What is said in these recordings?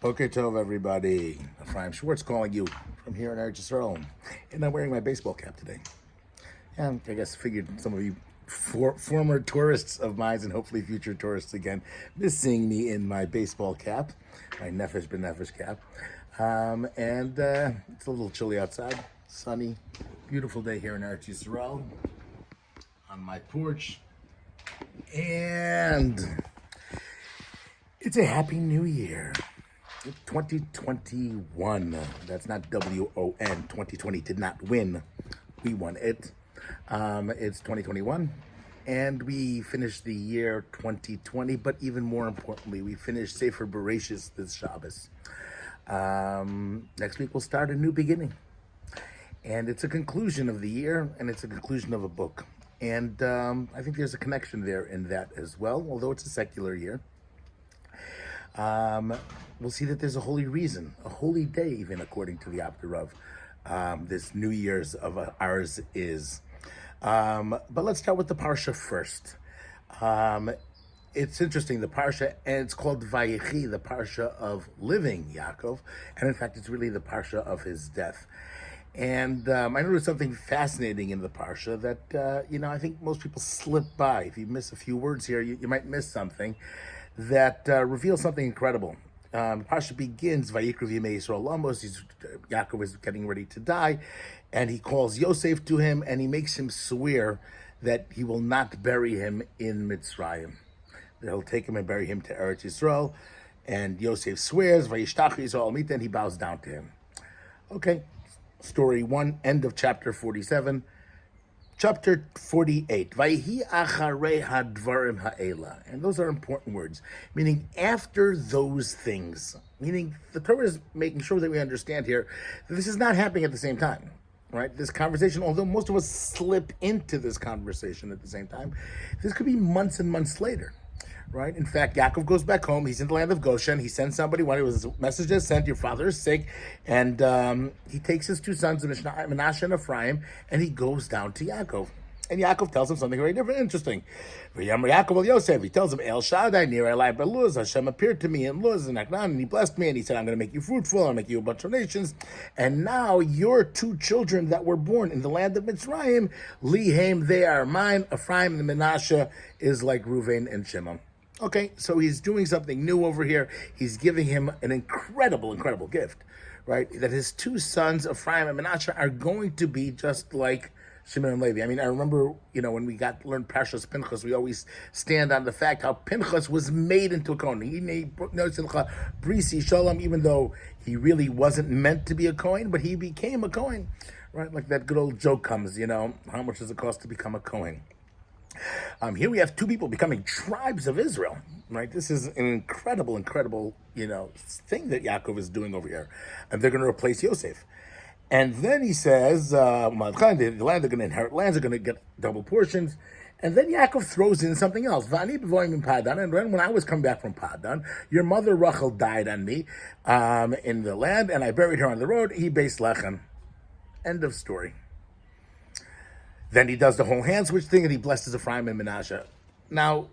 Boker Tov, everybody. Ephraim Schwartz calling you from here in Eretz Yisrael. And I'm wearing my baseball cap today. And I guess figured some of you former tourists of mine and hopefully future tourists again miss seeing me in my baseball cap, my Nefesh B'Nefesh cap. It's a little chilly outside, sunny, beautiful day here in Eretz Yisrael on my porch. And it's a happy new year. 2021. That's not WON. 2020 did not win. We won it. It's 2021. And we finished the year 2020, but even more importantly, we finished Sefer Bereishit this Shabbos. Next week we'll start a new beginning. And it's a conclusion of the year, and it's a conclusion of a book. And I think there's a connection there in that as well, although it's a secular year. We'll see that there's a holy reason, a holy day even according to the Abdurav. This New Year's of ours is. But let's start with the parsha first. It's interesting, the parsha, and it's called Vayechi, the parsha of living Yaakov, and in fact it's really the parsha of his death. And I noticed something fascinating in the parsha that, I think most people slip by. If you miss a few words here, you might miss something that reveals something incredible. The parsha begins, Vayikru v'yimei Yisrael lamos. Yaakov is getting ready to die, and he calls Yosef to him, and he makes him swear that he will not bury him in Mitzrayim. That he'll take him and bury him to Eretz Yisrael, and Yosef swears, Vayishtach Yisrael Mita, and he bows down to him. Okay, story 1, end of chapter 47. Chapter 48, Vayhi acharei hadvarim ha'ela. And those are important words, meaning after those things. Meaning the Torah is making sure that we understand here that this is not happening at the same time, right? This conversation, although most of us slip into this conversation at the same time, this could be months and months later. Right. In fact, Yaakov goes back home. He's in the land of Goshen. He sends somebody. When it was a message that sent, your father is sick, and he takes his two sons, Menashe and Ephraim, and he goes down to Yaakov. And Yaakov tells him something very different, interesting. Yaakov al Yosef. He tells him, El Shaddai nir elai beluz. Hashem appeared to me in Luz and Aknan, and he blessed me, and he said, I'm going to make you fruitful. I'll make you a bunch of nations. And now your two children that were born in the land of Mitzrayim, Lihem, they are mine. Ephraim and Menashe is like Reuven and Shimon. Okay, so he's doing something new over here. He's giving him an incredible, incredible gift, right? That his two sons, Ephraim and Menashe, are going to be just like Shimon and Levi. I mean, I remember, when we learned Parshas Pinchas, we always stand on the fact how Pinchas was made into a Kohen. He made Brisi Shalom, even though he really wasn't meant to be a Kohen, but he became a Kohen, right? Like that good old joke comes, how much does it cost to become a Kohen? Here we have two people becoming tribes of Israel, right? This is an incredible, incredible, thing that Yaakov is doing over here. And they're going to replace Yosef. And then he says, the land, they're going to inherit lands, they're going to get double portions. And then Yaakov throws in something else. And then when I was coming back from Padan, your mother Rachel died on me in the land, and I buried her on the road. He based Lechem. End of story. Then he does the whole hand switch thing, and he blesses Ephraim and Menashe. Now,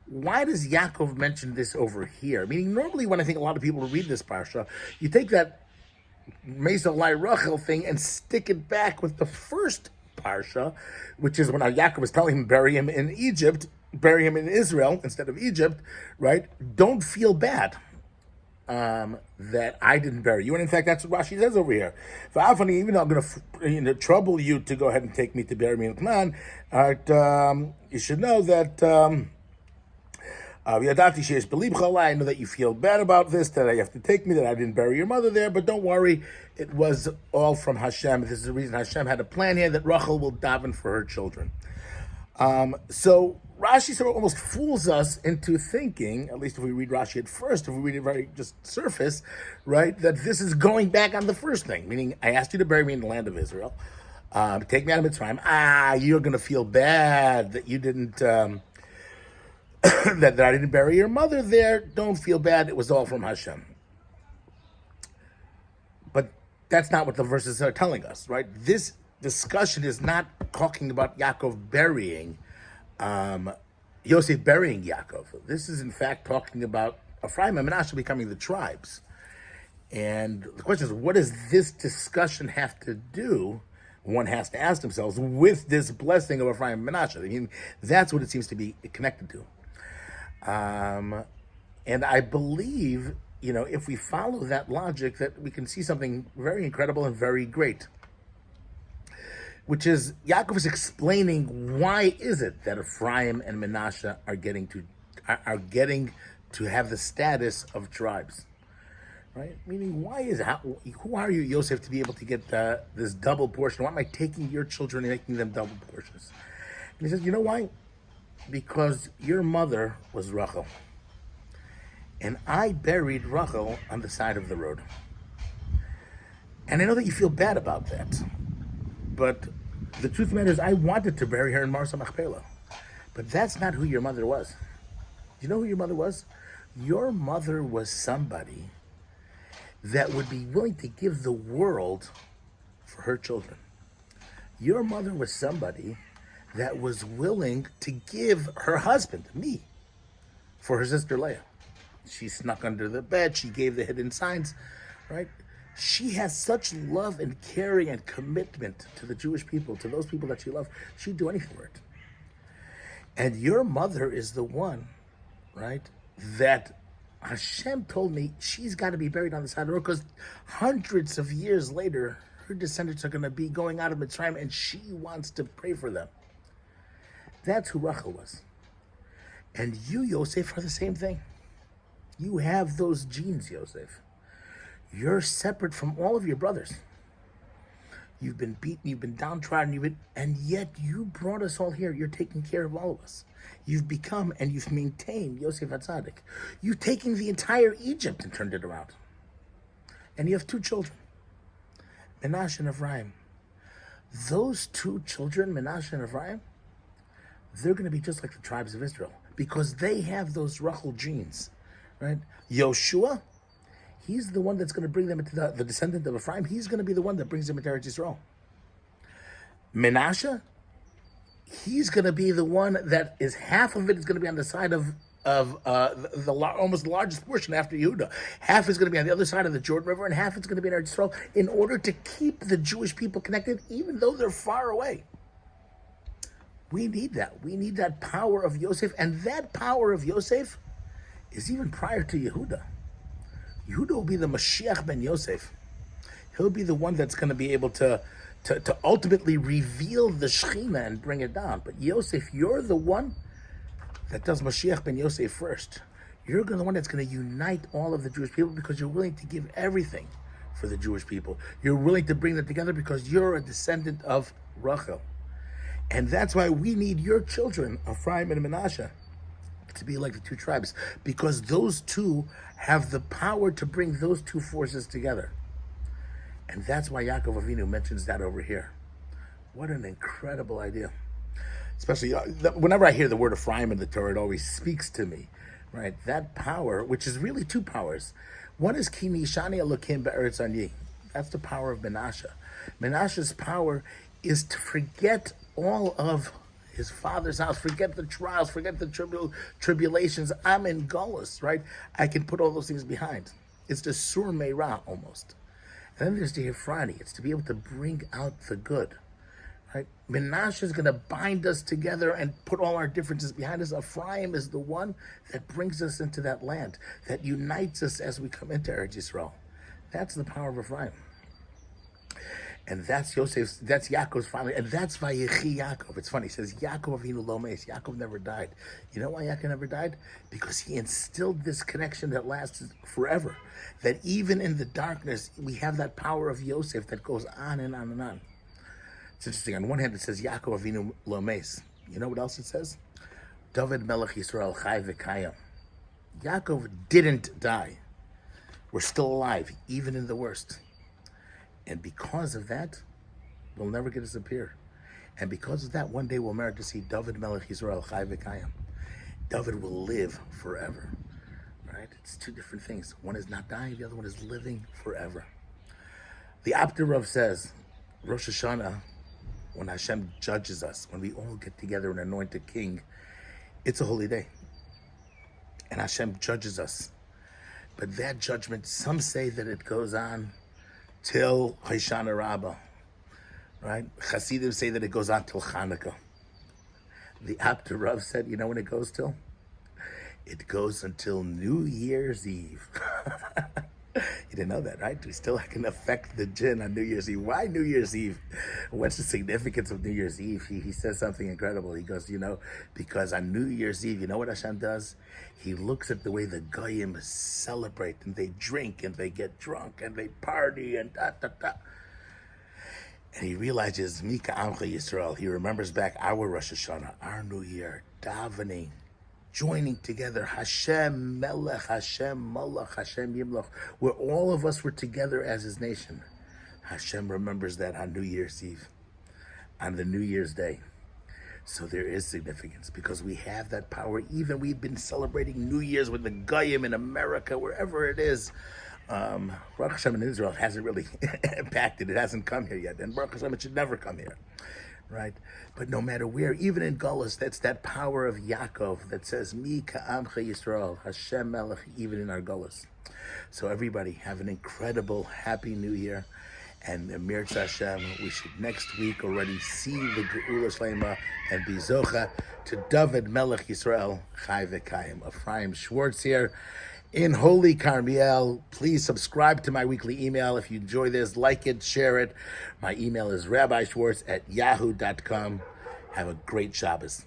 why does Yaakov mention this over here? Meaning, normally when I think a lot of people read this parsha, you take that Mesa Lai Rachel thing and stick it back with the first parsha, which is when Yaakov is telling him, bury him in Egypt, bury him in Israel instead of Egypt, right? Don't feel bad that I didn't bury you. And in fact, that's what Rashi says over here. Even though I'm going to trouble you to go ahead and take me to bury me in Canaan, you should know that I know that you feel bad about this, that I have to take me, that I didn't bury your mother there, but don't worry, it was all from Hashem. This is the reason Hashem had a plan here, that Rachel will daven for her children. So Rashi sort of almost fools us into thinking, at least if we read Rashi at first, if we read it very just surface, right, that this is going back on the first thing, meaning I asked you to bury me in the land of Israel, take me out of Mitzrayim. You're going to feel bad that you didn't, that I didn't bury your mother there. Don't feel bad. It was all from Hashem. But that's not what the verses are telling us, right? This discussion is not talking about Yaakov burying Yosef burying Yaakov. This is in fact talking about Ephraim and Menashe becoming the tribes, And the question is, what does this discussion have to do, one has to ask themselves, with this blessing of Ephraim and Menashe? I mean, that's what it seems to be connected to. And I believe, if we follow that logic, that we can see something very incredible and very great, which is Yaakov is explaining why is it that Ephraim and Menashe are getting to have the status of tribes, right? Meaning, why is it? Who are you, Yosef, to be able to get this double portion? Why am I taking your children and making them double portions? And he says, you know why? Because your mother was Rachel, and I buried Rachel on the side of the road. And I know that you feel bad about that, but the truth of the matter is, I wanted to bury her in Marsa Machpelah, but that's not who your mother was. You know who your mother was? Your mother was somebody that would be willing to give the world for her children. Your mother was somebody that was willing to give her husband, me, for her sister Leah. She snuck under the bed. She gave the hidden signs, right? She has such love and caring and commitment to the Jewish people, to those people that she loved. She'd do anything for it. And your mother is the one, right, that Hashem told me she's got to be buried on the side of the road, because hundreds of years later, her descendants are going to be going out of Mitzrayim, and she wants to pray for them. That's who Rachel was. And you, Yosef, are the same thing. You have those genes, Yosef. You're separate from all of your brothers. You've been beaten, you've been downtrodden, and yet you brought us all here. You're taking care of all of us. You've become and you've maintained Yosef HaTzadik. You've taken the entire Egypt and turned it around. And you have two children, Menashe and Ephraim. Those two children, Menashe and Ephraim, they're going to be just like the tribes of Israel, because they have those Rachel genes, right? Yoshua, he's the one that's going to bring them into the descendant of Ephraim. He's going to be the one that brings them into Eretz Yisrael. Menashe, he's going to be the one that is, half of it is going to be on the side of almost the largest portion after Yehuda. Half is going to be on the other side of the Jordan River, and half is going to be in Eretz Yisrael, in order to keep the Jewish people connected, even though they're far away. We need that. We need that power of Yosef, and that power of Yosef is even prior to Yehuda. Yehuda will be the Mashiach ben Yosef. He'll be the one that's going to be able to ultimately reveal the Shekhinah and bring it down. But Yosef, you're the one that does Mashiach ben Yosef first. You're the one that's going to unite all of the Jewish people, because you're willing to give everything for the Jewish people. You're willing to bring them together because you're a descendant of Rachel. And that's why we need your children, Ephraim and Menashe, to be like the two tribes, because those two have the power to bring those two forces together. And that's why Yaakov Avinu mentions that over here. What an incredible idea. Especially whenever I hear the word Ephraim in the Torah, it always speaks to me, right? That power, which is really two powers. One is Ki Nishani Elokim Be'eretz Ani. That's the power of Menashe. Menashe's power is to forget all of his father's house, forget the trials, forget the tribulations. I'm in Golus, right? I can put all those things behind. It's the Sur Meirah almost. And then there's the Ephraim. It's to be able to bring out the good, right? Menashe is going to bind us together and put all our differences behind us. Ephraim is the one that brings us into that land, that unites us as we come into Eretz Yisrael. That's the power of Ephraim. And that's Yosef's, that's Yaakov's family, and that's Vayechi Yaakov. It's funny, it says Yaakov Avinu lo meis. Yaakov never died. You know why Yaakov never died? Because he instilled this connection that lasts forever. That even in the darkness, we have that power of Yosef that goes on and on and on. It's interesting. On one hand, it says Yaakov Avinu lo meis. You know what else it says? David Melech Yisrael chai v'kayam. Yaakov didn't die. We're still alive, even in the worst. And because of that, we'll never get disappear. And because of that, one day we'll merit to see David Melech Yisrael chai v'kayam. David will live forever. Right? It's two different things. One is not dying, the other one is living forever. The Abder Rav says, Rosh Hashanah, when Hashem judges us, when we all get together and anoint a king, it's a holy day. And Hashem judges us. But that judgment, some say that it goes on till Hoshana Rabbah, right? Hasidim say that it goes on till Hanukkah. The Abder Rav said, you know when it goes till? It goes until New Year's Eve. You didn't know that, right? We still can affect the jinn on New Year's Eve. Why New Year's Eve? What's the significance of New Year's Eve? He says something incredible. He goes, because on New Year's Eve, you know what Hashem does? He looks at the way the Goyim celebrate, and they drink, and they get drunk, and they party, and da-da-da. And he realizes, Mika Amcha Yisrael, he remembers back our Rosh Hashanah, our New Year, davening, joining together, Hashem Melech, Hashem Malach, Hashem Yimloch, where all of us were together as his nation. Hashem remembers that on New Year's Eve, on the New Year's Day. So there is significance because we have that power. Even we've been celebrating New Year's with the Goyim in America, wherever it is. Baruch Hashem in Israel hasn't really impacted. It hasn't come here yet. And Baruch Hashem, it should never come here. Right? But no matter where, even in Gullus, that's that power of Yaakov that says, Mi ka'amcha Yisrael, Hashem Melech, even in our Gullus. So everybody, have an incredible, happy New Year. And Mir Hashem, we should next week already see the Geula Shlema and be Zocha to David Melech Yisrael, Chai V'Kayim. Ephraim Schwartz here in Holy Carmiel. Please subscribe to my weekly email. If you enjoy this, like it, share it. My email is rabbischwartz@yahoo.com. Have a great Shabbos.